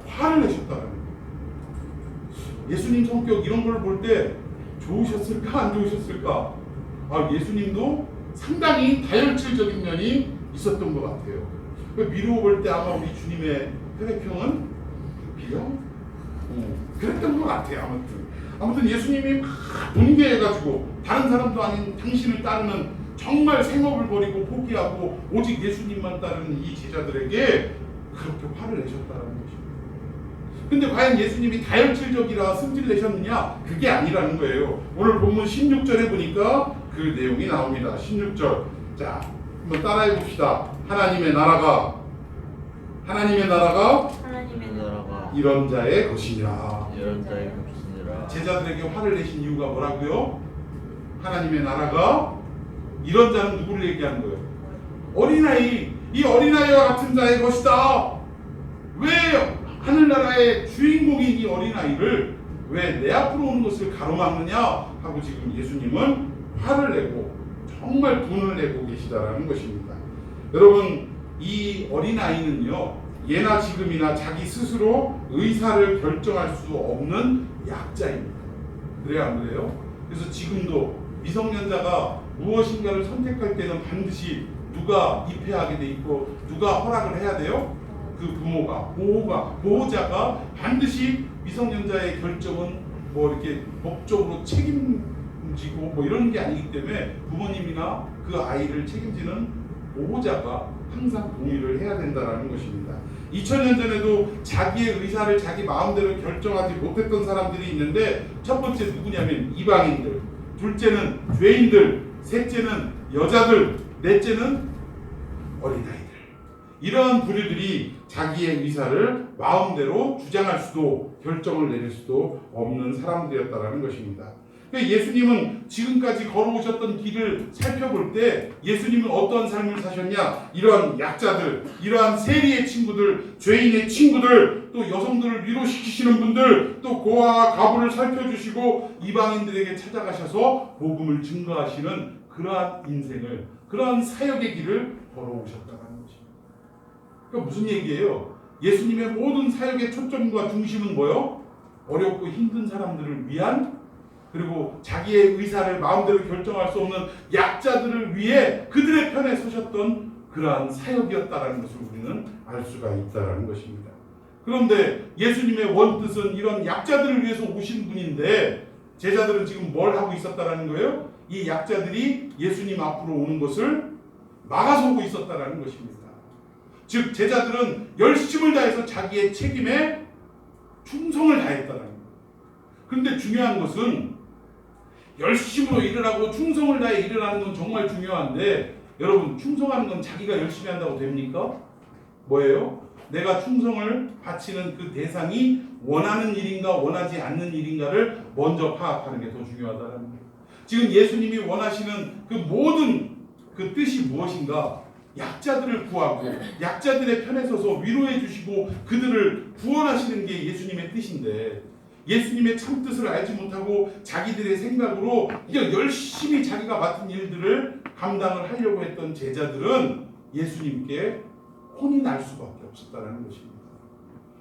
화를 내셨다는 거예요. 예수님 성격 이런 걸 볼 때 좋으셨을까 안 좋으셨을까? 예수님도 상당히 다혈질적인 면이 있었던 것 같아요. 미루어 볼 때 아마 우리 주님의 혈액형은 B형? 그랬던 것 같아요. 아무튼 예수님이 막 분개해가지고 다른 사람도 아닌 당신을 따르는 정말 생업을 버리고 포기하고 오직 예수님만 따르는 이 제자들에게 그렇게 화를 내셨다는 것입니다. 근데 과연 예수님이 다혈질적이라 승질 내셨느냐? 그게 아니라는 거예요. 오늘 본문 16절에 보니까 그 내용이 나옵니다. 16절. 자, 한번 따라해 봅시다. 하나님의 나라가 이런 자의 것이니라. 제자들에게 화를 내신 이유가 뭐라고요? 하나님의 나라가 이런 자는 누구를 얘기하는 거예요? 어린아이. 이 어린아이와 같은 자의 것이다. 왜 하늘나라의 주인공인 이 어린아이를 왜 내 앞으로 오는 것을 가로막느냐 하고 지금 예수님은 화를 내고 정말 분을 내고 계시다라는 것입니다. 여러분, 이 어린아이는요, 예나 지금이나 자기 스스로 의사를 결정할 수 없는 약자입니다. 그래요, 안 그래요? 그래서 지금도 미성년자가 무엇인가를 선택할 때는 반드시 누가 입회하게 돼 있고 누가 허락을 해야 돼요? 그 부모가, 보호자가 반드시 미성년자의 결정은 뭐 이렇게 법적으로 책임지고 뭐 이런 게 아니기 때문에 부모님이나 그 아이를 책임지는 보호자가 항상 동의를 해야 된다는 것입니다. 2000년 전에도 자기의 의사를 자기 마음대로 결정하지 못했던 사람들이 있는데 첫 번째 누구냐면 이방인들, 둘째는 죄인들, 셋째는 여자들, 넷째는 어린아이들. 이러한 부류들이 자기의 의사를 마음대로 주장할 수도 결정을 내릴 수도 없는 사람들이었다는 것입니다. 예수님은 지금까지 걸어오셨던 길을 살펴볼 때 예수님은 어떠한 삶을 사셨냐? 이러한 약자들, 이러한 세리의 친구들, 죄인의 친구들, 또 여성들을 위로시키시는 분들, 또 고아와 과부를 살펴주시고 이방인들에게 찾아가셔서 복음을 증거하시는 그러한 인생을, 그러한 사역의 길을 걸어오셨다는 것입니다. 그러니까 무슨 얘기예요? 예수님의 모든 사역의 초점과 중심은 뭐요? 어렵고 힘든 사람들을 위한, 그리고 자기의 의사를 마음대로 결정할 수 없는 약자들을 위해 그들의 편에 서셨던 그러한 사역이었다라는 것을 우리는 알 수가 있다라는 것입니다. 그런데 예수님의 원뜻은 이런 약자들을 위해서 오신 분인데 제자들은 지금 뭘 하고 있었다라는 거예요? 이 약자들이 예수님 앞으로 오는 것을 막아서고 있었다라는 것입니다. 즉 제자들은 열심을 다해서 자기의 책임에 충성을 다했다라는 거예요. 그런데 중요한 것은 열심으로 일을 하고 충성을 다해 일을 하는 건 정말 중요한데 여러분, 충성하는 건 자기가 열심히 한다고 됩니까? 뭐예요? 내가 충성을 바치는 그 대상이 원하는 일인가 원하지 않는 일인가를 먼저 파악하는 게 더 중요하다는 거예요. 지금 예수님이 원하시는 그 모든 그 뜻이 무엇인가? 약자들을 구하고 약자들의 편에 서서 위로해 주시고 그들을 구원하시는 게 예수님의 뜻인데 예수님의 참뜻을 알지 못하고 자기들의 생각으로 그냥 열심히 자기가 맡은 일들을 감당을 하려고 했던 제자들은 예수님께 혼이 날 수밖에 없었다는 것입니다.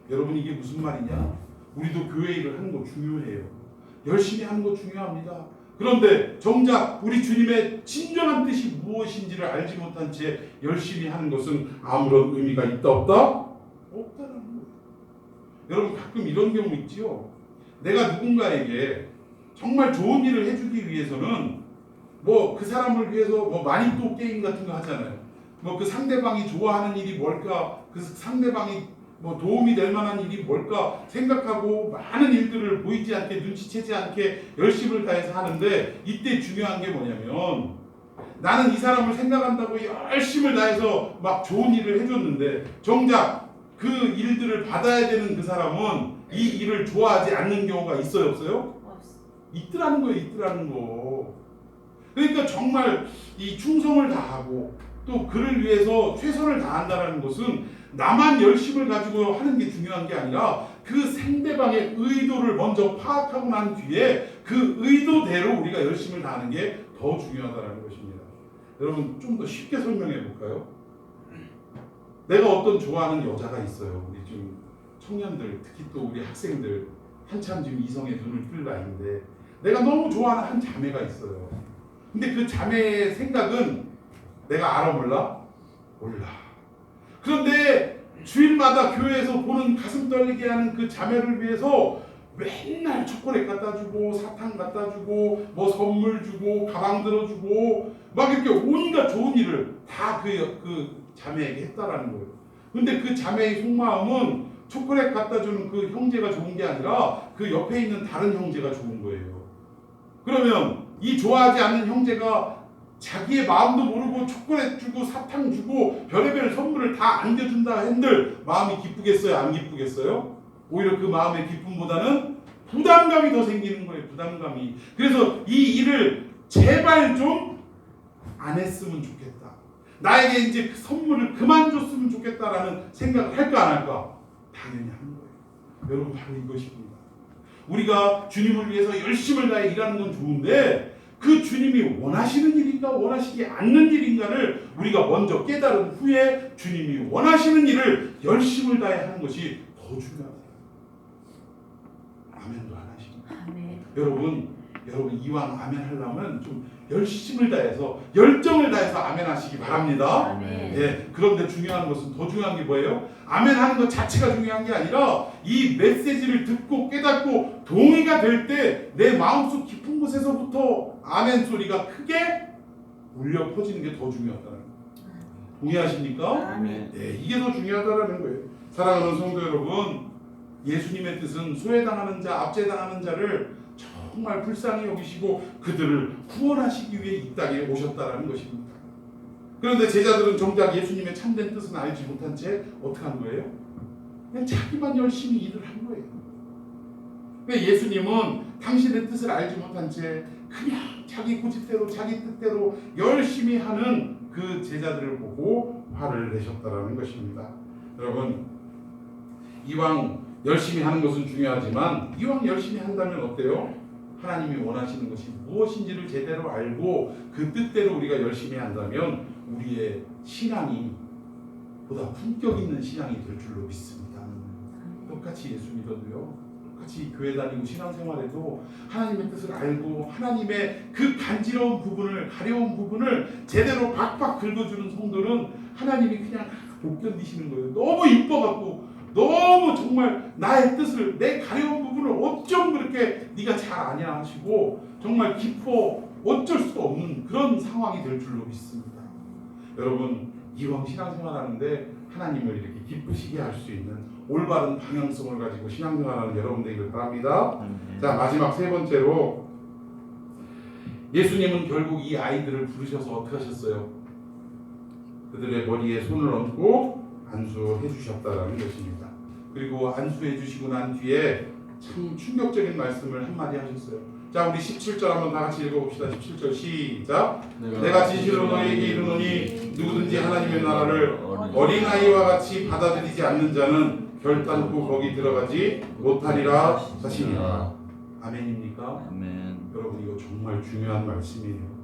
여러분, 이게 무슨 말이냐? 우리도 교회 일을 하는 거 중요해요. 열심히 하는 거 중요합니다. 그런데 정작 우리 주님의 진정한 뜻이 무엇인지를 알지 못한 채 열심히 하는 것은 아무런 의미가 있다 없다? 없다는 거예요. 여러분 가끔 이런 경우 있지요. 내가 누군가에게 정말 좋은 일을 해주기 위해서는 뭐 그 사람을 위해서 뭐 마니또 게임 같은 거 하잖아요. 뭐 그 상대방이 좋아하는 일이 뭘까? 그 상대방이 뭐 도움이 될 만한 일이 뭘까 생각하고 많은 일들을 보이지 않게 눈치채지 않게 열심을 다해서 하는데 이때 중요한 게 뭐냐면 나는 이 사람을 생각한다고 열심을 다해서 막 좋은 일을 해줬는데 정작 그 일들을 받아야 되는 그 사람은 이 일을 좋아하지 않는 경우가 있어요 없어요? 있더라는 거예요. 있더라는 거. 그러니까 정말 이 충성을 다하고 또 그를 위해서 최선을 다한다는 것은 나만 열심을 가지고 하는 게 중요한 게 아니라 그 상대방의 의도를 먼저 파악하고 난 뒤에 그 의도대로 우리가 열심을 다하는 게 더 중요하다는 것입니다. 여러분 좀 더 쉽게 설명해 볼까요? 내가 어떤 좋아하는 여자가 있어요. 우리 지금 청년들 특히 또 우리 학생들 한참 지금 이성의 눈을 뜰 나이인데 내가 너무 좋아하는 한 자매가 있어요. 근데 그 자매의 생각은 내가 알아 몰라? 몰라. 그런데 주일마다 교회에서 보는 가슴 떨리게 하는 그 자매를 위해서 맨날 초콜릿 갖다 주고 사탕 갖다 주고 뭐 선물 주고 가방 들어주고 막 이렇게 온갖 좋은 일을 다 그 자매에게 했다라는 거예요. 근데 그 자매의 속마음은 초콜릿 갖다 주는 그 형제가 좋은 게 아니라 그 옆에 있는 다른 형제가 좋은 거예요. 그러면 이 좋아하지 않는 형제가 자기의 마음도 모르고 초콜릿 주고 사탕 주고 별의별 선물을 다 안겨준다 한들 마음이 기쁘겠어요? 안 기쁘겠어요? 오히려 그 마음의 기쁨보다는 부담감이 더 생기는 거예요. 부담감이. 그래서 이 일을 제발 좀 안 했으면 좋겠다. 나에게 이제 그 선물을 그만 줬으면 좋겠다라는 생각을 할까 안 할까? 당연히 하는 거예요. 여러분 바로 이것입니다. 우리가 주님을 위해서 열심을 다해 일하는 건 좋은데 그 주님이 원하시는 일인가 원하시지 않는 일인가를 우리가 먼저 깨달은 후에 주님이 원하시는 일을 열심을 다해 하는 것이 더 중요하다. 아멘도 안 하십니까? 아멘. 여러분 이왕 아멘 하려면 좀 열심을 다해서 열정을 다해서 아멘 하시기 바랍니다. 아멘. 예, 그런데 중요한 것은 더 중요한 게 뭐예요? 아멘 하는 것 자체가 중요한 게 아니라 이 메시지를 듣고 깨닫고 동의가 될 때 내 마음속 깊은 곳에서부터 아멘 소리가 크게 울려 퍼지는 게 더 중요하다는 거예요. 동의하십니까? 아멘. 네, 이게 더 중요하다는 거예요. 사랑하는 성도 여러분, 예수님의 뜻은 소외당하는 자, 압제당하는 자를 정말 불쌍히 여기시고 그들을 구원하시기 위해 이 땅에 오셨다라는 것입니다. 그런데 제자들은 정작 예수님의 참된 뜻은 알지 못한 채 어떻게 한 거예요? 그냥 자기만 열심히 일을 한 거예요. 예수님은 당신의 뜻을 알지 못한 채 그냥 자기 고집대로 자기 뜻대로 열심히 하는 그 제자들을 보고 화를 내셨다라는 것입니다. 여러분 이왕 열심히 하는 것은 중요하지만 이왕 열심히 한다면 어때요? 하나님이 원하시는 것이 무엇인지를 제대로 알고 그 뜻대로 우리가 열심히 한다면 우리의 신앙이 보다 품격 있는 신앙이 될 줄로 믿습니다. 똑같이 예수 믿어도요. 똑같이 교회 다니고 신앙생활에도 하나님의 뜻을 알고 하나님의 그 간지러운 부분을 가려운 부분을 제대로 박박 긁어주는 성도는 하나님이 그냥 못 견디시는 거예요. 너무 이뻐갖고 너무 정말 나의 뜻을 내 가려운 부분을 어쩜 그렇게 네가 잘 아냐 하시고 정말 기뻐 어쩔 수가 없는 그런 상황이 될 줄로 믿습니다. 여러분 이왕 신앙생활하는데 하나님을 이렇게 기쁘시게 할 수 있는 올바른 방향성을 가지고 신앙생활하는 여러분 되기를 바랍니다. 자 마지막 세 번째로 예수님은 결국 이 아이들을 부르셔서 어떻게 하셨어요? 그들의 머리에 손을 얹고 안수해 주셨다라는 것입니다. 그리고 안수해 주시고 난 뒤에 참 충격적인 말씀을 한마디 하셨어요. 자 우리 17절 한번 다 같이 읽어봅시다. 17절 시작. 내가 진실로 너희에게 이르노니 누구든지 하나님의 나라를 어린아이와 같이 받아들이지 않는 자는 결단코 거기 들어가지 못하리라 하시니라. 아멘입니까? 아멘. 여러분 이거 정말 중요한 말씀이에요.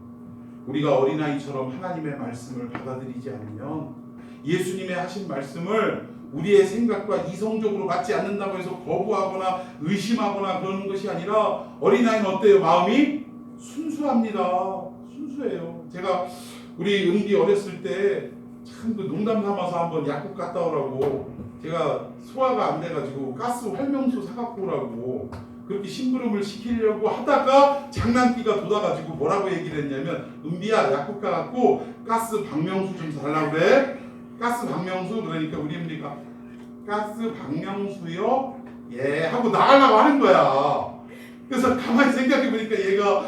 우리가 어린아이처럼 하나님의 말씀을 받아들이지 않으면 예수님의 하신 말씀을 우리의 생각과 이성적으로 맞지 않는다고 해서 거부하거나 의심하거나 그러는 것이 아니라 어린아이는 어때요? 마음이 순수합니다. 순수해요. 제가 우리 은비 어렸을 때 참 그 농담 삼아서 한번 약국 갔다 오라고 제가 소화가 안 돼가지고 가스 활명수 사갖고 오라고 그렇게 심부름을 시키려고 하다가 장난기가 돋아가지고 뭐라고 얘기를 했냐면 은비야 약국 가갖고 가스 방명수 좀 달라고 그래. 가스 방명수 그러니까 우리 은비가 가스 방명수요? 예 하고 나가려고 하는 거야. 그래서 가만히 생각해보니까 얘가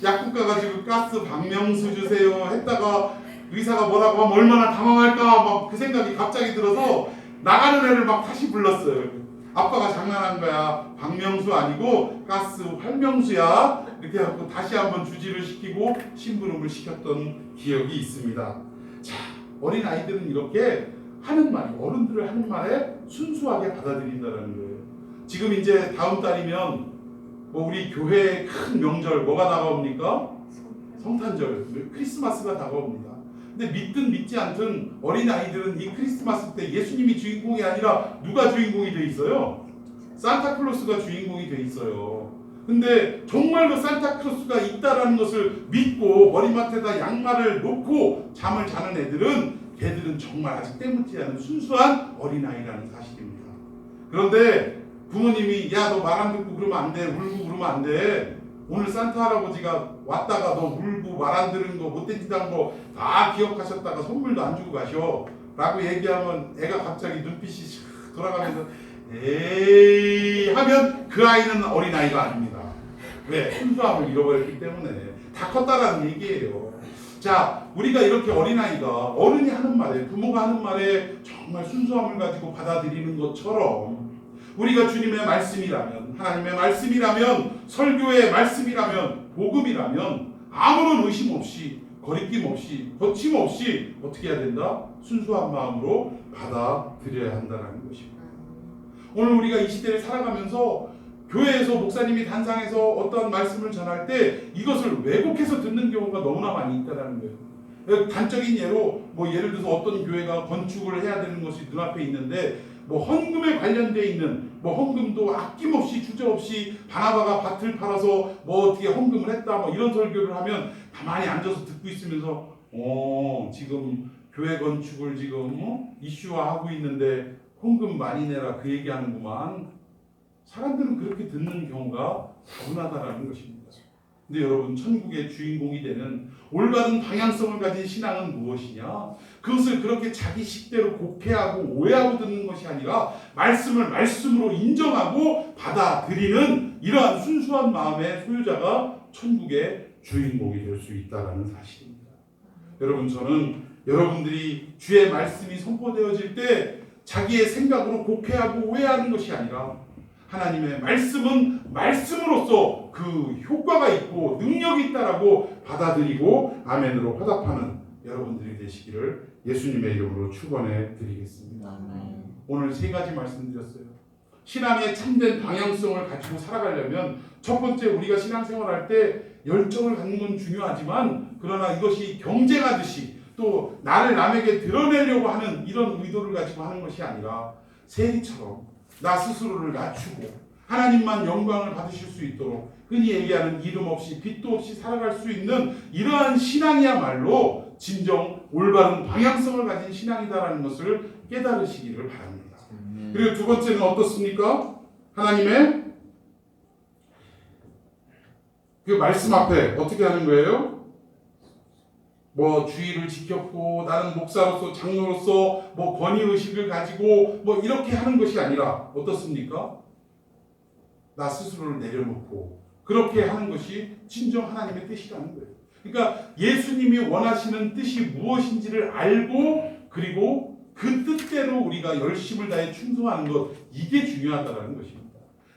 약국 가가지고 가스 방명수 주세요 했다가 의사가 뭐라고 하면 얼마나 당황할까 막 그 생각이 갑자기 들어서 나가는 애를 막 다시 불렀어요. 아빠가 장난한 거야. 방명수 아니고 가스 활명수야. 이렇게 해갖고 다시 한번 주지를 시키고 심부름을 시켰던 기억이 있습니다. 자, 어린 아이들은 이렇게 하는 말, 어른들을 하는 말에 순수하게 받아들인다는 거예요. 지금 이제 다음 달이면 뭐 우리 교회의 큰 명절 뭐가 다가옵니까? 성탄절, 크리스마스가 다가옵니다. 근데 믿든 믿지 않든 어린 아이들은 이 크리스마스 때 예수님이 주인공이 아니라 누가 주인공이 돼 있어요? 산타클로스가 주인공이 돼 있어요. 근데 정말로 산타클로스가 있다라는 것을 믿고 머리맡에다 양말을 놓고 잠을 자는 애들은 걔들은 정말 아직 때묻지 않은 순수한 어린아이라는 사실입니다. 그런데 부모님이 야 너 말 안 듣고 그러면 안 돼. 울고 그러면 안 돼. 오늘 산타 할아버지가 왔다가 너 울고 말 안 들은 거 못된 짓 한 거 다 기억하셨다가 선물도 안 주고 가셔 라고 얘기하면 애가 갑자기 눈빛이 샥 돌아가면서 에이 하면 그 아이는 어린아이가 아닙니다. 왜? 순수함을 잃어버렸기 때문에. 다 컸다라는 얘기예요. 자, 우리가 이렇게 어린아이가 어른이 하는 말에 부모가 하는 말에 정말 순수함을 가지고 받아들이는 것처럼 우리가 주님의 말씀이라면 하나님의 말씀이라면 설교의 말씀이라면 복음이라면 아무런 의심 없이 거리낌 없이 거침없이 어떻게 해야 된다? 순수한 마음으로 받아들여야 한다는 것입니다. 오늘 우리가 이 시대를 살아가면서 교회에서 목사님이 단상에서 어떤 말씀을 전할 때 이것을 왜곡해서 듣는 경우가 너무나 많이 있다는 거예요. 단적인 예로 뭐 예를 들어서 어떤 교회가 건축을 해야 되는 것이 눈앞에 있는데 뭐 헌금에 관련돼 있는 뭐 헌금도 아낌없이 주저없이 바나바가 밭을 팔아서 뭐 어떻게 헌금을 했다 뭐 이런 설교를 하면 가만히 앉아서 듣고 있으면서 지금 교회 건축을 지금 이슈화하고 있는데 헌금 많이 내라 그 얘기하는구만. 사람들은 그렇게 듣는 경우가 다분하다라는 것입니다. 근데 여러분 천국의 주인공이 되는 올바른 방향성을 가진 신앙은 무엇이냐? 그것을 그렇게 자기 식대로 곡해하고 오해하고 듣는 것이 아니라 말씀을 말씀으로 인정하고 받아들이는 이러한 순수한 마음의 소유자가 천국의 주인공이 될 수 있다는 사실입니다. 여러분 저는 여러분들이 주의 말씀이 선포되어질 때 자기의 생각으로 곡해하고 오해하는 것이 아니라 하나님의 말씀은 말씀으로서 그 효과가 있고 능력이 있다라고 받아들이고 아멘으로 화답하는 여러분들이 되시기를 예수님의 이름으로 축원해 드리겠습니다. 아멘. 오늘 세 가지 말씀드렸어요. 신앙의 참된 방향성을 가지고 살아가려면 첫 번째 우리가 신앙생활할 때 열정을 갖는 건 중요하지만 그러나 이것이 경쟁하듯이 또 나를 남에게 드러내려고 하는 이런 의도를 가지고 하는 것이 아니라 세리처럼 나 스스로를 낮추고 하나님만 영광을 받으실 수 있도록 흔히 얘기하는 이름 없이 빛도 없이 살아갈 수 있는 이러한 신앙이야말로 진정 올바른 방향성을 가진 신앙이다라는 것을 깨달으시기를 바랍니다. 그리고 두 번째는 어떻습니까? 하나님의 그 말씀 앞에 어떻게 하는 거예요? 뭐 주의를 지켰고 나는 목사로서 장로로서 뭐 권위의식을 가지고 뭐 이렇게 하는 것이 아니라 어떻습니까? 나 스스로를 내려놓고 그렇게 하는 것이 진정 하나님의 뜻이라는 거예요. 그러니까 예수님이 원하시는 뜻이 무엇인지를 알고 그리고 그 뜻대로 우리가 열심을 다해 충성하는 것 이게 중요하다는 것입니다.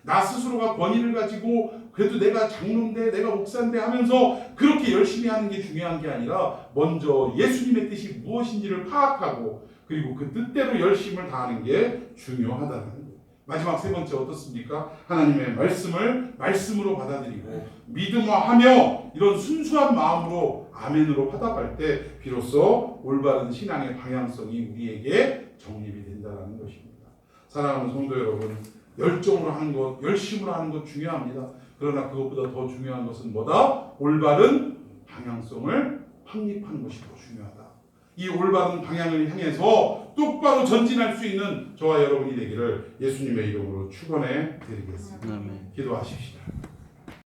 나 스스로가 권위를 가지고 그래도 내가 장로인데 내가 목사인데 하면서 그렇게 열심히 하는 게 중요한 게 아니라 먼저 예수님의 뜻이 무엇인지를 파악하고 그리고 그 뜻대로 열심을 다하는 게 중요하다는 거예요. 마지막 세 번째 어떻습니까? 하나님의 말씀을 말씀으로 받아들이고 믿음화하며 이런 순수한 마음으로 아멘으로 화답할 때 비로소 올바른 신앙의 방향성이 우리에게 정립이 된다는 것입니다. 사랑하는 성도 여러분, 열정으로 하는 것, 열심으로 하는 것 중요합니다. 그러나 그것보다 더 중요한 것은 뭐다? 올바른 방향성을 확립하는 것이 더 중요하다. 이 올바른 방향을 향해서 똑바로 전진할 수 있는 저와 여러분이 되기를 예수님의 이름으로 축원해 드리겠습니다. 기도하십시다.